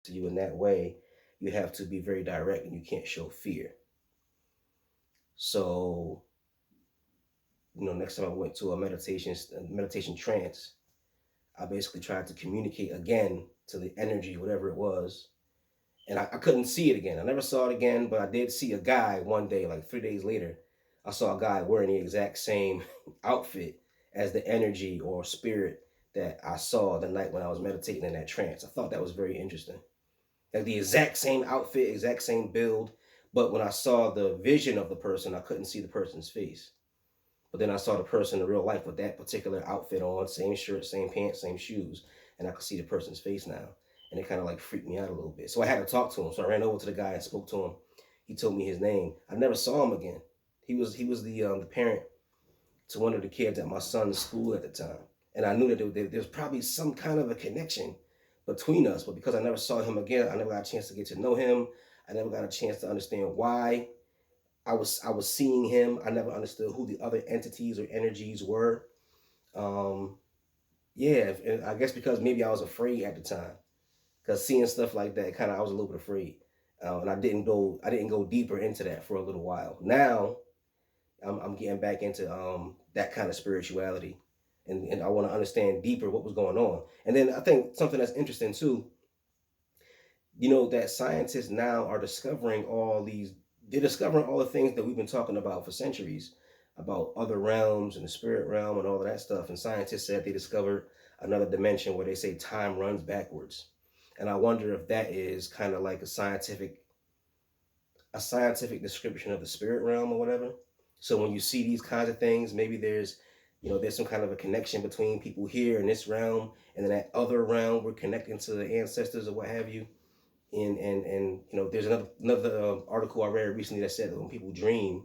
to you in that way, you have to be very direct and you can't show fear. So, next time I went to a meditation trance, I basically tried to communicate again to the energy, whatever it was, and I couldn't see it again. I never saw it again, but I did see a guy one day, like 3 days later. I saw a guy wearing the exact same outfit as the energy or spirit that I saw the night when I was meditating in that trance. I thought that was very interesting. Like the exact same outfit, exact same build, but when I saw the vision of the person, I couldn't see the person's face. But then I saw the person in real life with that particular outfit on, same shirt, same pants, same shoes, and I could see the person's face now. And it kind of like freaked me out a little bit. So I had to talk to him. So I ran over to the guy and spoke to him. He told me his name. I never saw him again. He was the parent to one of the kids at my son's school at the time, and I knew that there's probably some kind of a connection between us. But because I never saw him again, I never got a chance to get to know him. I never got a chance to understand why I was seeing him. I never understood who the other entities or energies were. Um, yeah, and I guess because maybe I was afraid at the time, because seeing stuff like that, kind of I was a little bit afraid, and I didn't go deeper into that for a little while. Now I'm getting back into that kind of spirituality, and I want to understand deeper what was going on. And then I think something that's interesting too, that scientists now are discovering they're discovering all the things that we've been talking about for centuries about other realms and the spirit realm and all of that stuff. And scientists said they discovered another dimension where they say time runs backwards. And I wonder if that is kind of like a scientific description of the spirit realm or whatever. So when you see these kinds of things, maybe there's some kind of a connection between people here in this realm and then that other realm. We're connecting to the ancestors or what have you. And there's another article I read recently that said that when people dream,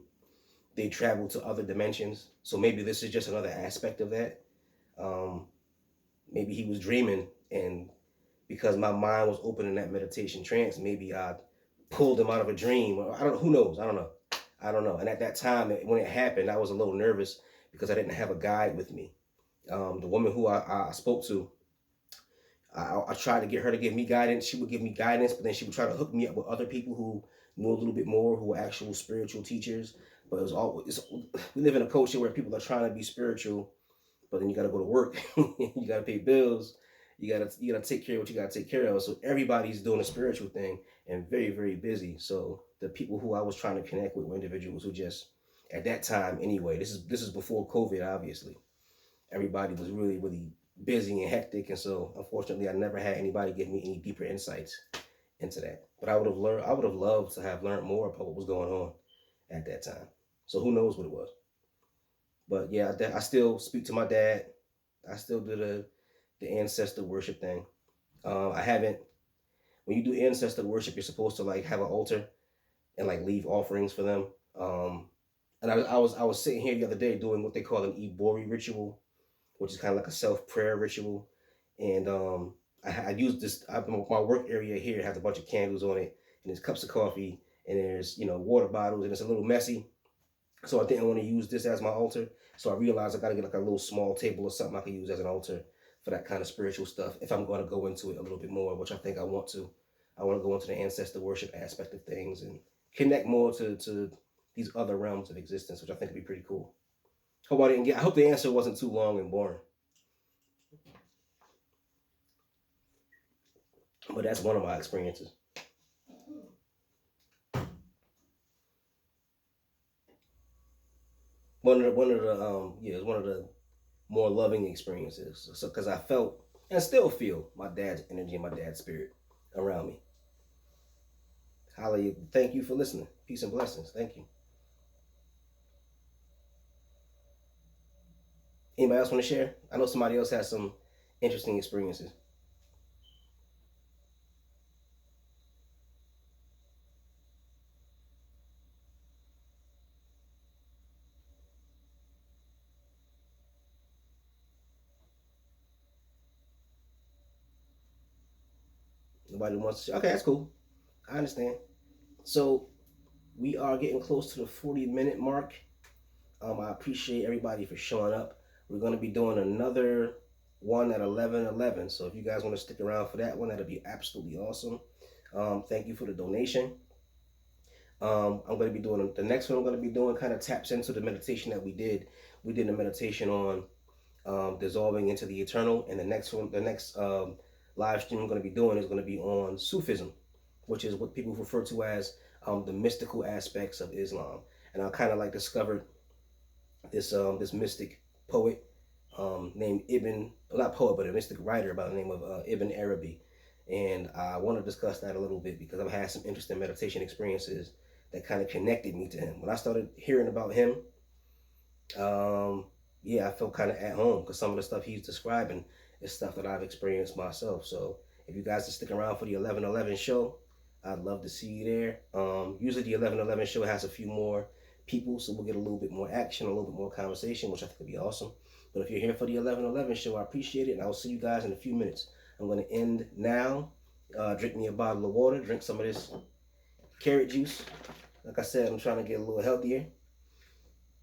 they travel to other dimensions. So maybe this is just another aspect of that. Um, Maybe he was dreaming, and because my mind was open in that meditation trance, maybe I pulled him out of a dream. I don't know. Who knows? I don't know. I don't know. And at that time, when it happened, I was a little nervous because I didn't have a guide with me. The woman who I spoke to, I tried to get her to give me guidance. She would give me guidance, but then she would try to hook me up with other people who knew a little bit more, who were actual spiritual teachers. But it was always we live in a culture where people are trying to be spiritual, but then you got to go to work, you got to pay bills, you gotta take care of what you gotta take care of. So everybody's doing a spiritual thing and very very busy. So the people who I was trying to connect with were individuals who just at that time anyway. This is before COVID, obviously. Everybody was really really busy and hectic, and so unfortunately, I never had anybody give me any deeper insights into that. But I would have learned. I would have loved to have learned more about what was going on at that time. So who knows what it was? But yeah, I still speak to my dad. I still do the ancestor worship thing. I haven't. When you do ancestor worship, you're supposed to like have an altar and like leave offerings for them. Um, and I was sitting here the other day doing what they call an Ibori ritual, which is kind of like a self prayer ritual. And I use my work area here has a bunch of candles on it, and there's cups of coffee, and there's water bottles, and it's a little messy. So I didn't want to use this as my altar. So I realized I got to get like a little small table or something I can use as an altar for that kind of spiritual stuff. If I'm going to go into it a little bit more, which I think I want to. I want to go into the ancestor worship aspect of things and connect more to these other realms of existence, which I think would be pretty cool. I hope the answer wasn't too long and boring, but that's one of my experiences. It's one of the more loving experiences. So because I felt and still feel my dad's energy and my dad's spirit around me. Holly, thank you for listening. Peace and blessings. Thank you. Anybody else want to share? I know somebody else has some interesting experiences. Nobody wants to share. Okay, that's cool. I understand. So we are getting close to the 40-minute mark. I appreciate everybody for showing up. We're going to be doing another one at 11:11. So if you guys want to stick around for that one, that'll be absolutely awesome. Thank you for the donation. I'm going to be doing the next one. I'm going to be doing kind of taps into the meditation that we did. We did a meditation on dissolving into the eternal, and the next one, the next live stream I'm going to be doing is going to be on Sufism, which is what people refer to as the mystical aspects of Islam. And I kind of like discovered this mystic poet named Ibn, well, not poet, but a mystic writer by the name of Ibn Arabi. And I want to discuss that a little bit because I've had some interesting meditation experiences that kind of connected me to him. When I started hearing about him, yeah, I felt kind of at home because some of the stuff he's describing is stuff that I've experienced myself. So if you guys are sticking around for the 11:11 show, I'd love to see you there. Usually the 11:11 show has a few more people, so we'll get a little bit more action, a little bit more conversation, which I think would be awesome. But if you're here for the 11:11 show, I appreciate it, and I'll see you guys in a few minutes. I'm going to end now. Drink me a bottle of water, drink some of this carrot juice. Like I said, I'm trying to get a little healthier.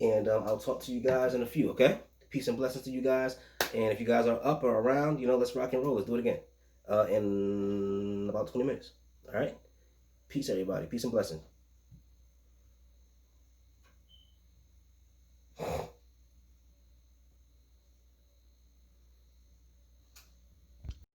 And I'll talk to you guys in a few, okay? Peace and blessings to you guys. And if you guys are up or around, let's rock and roll. Let's do it again in about 20 minutes. All right? Peace, everybody. Peace and blessings.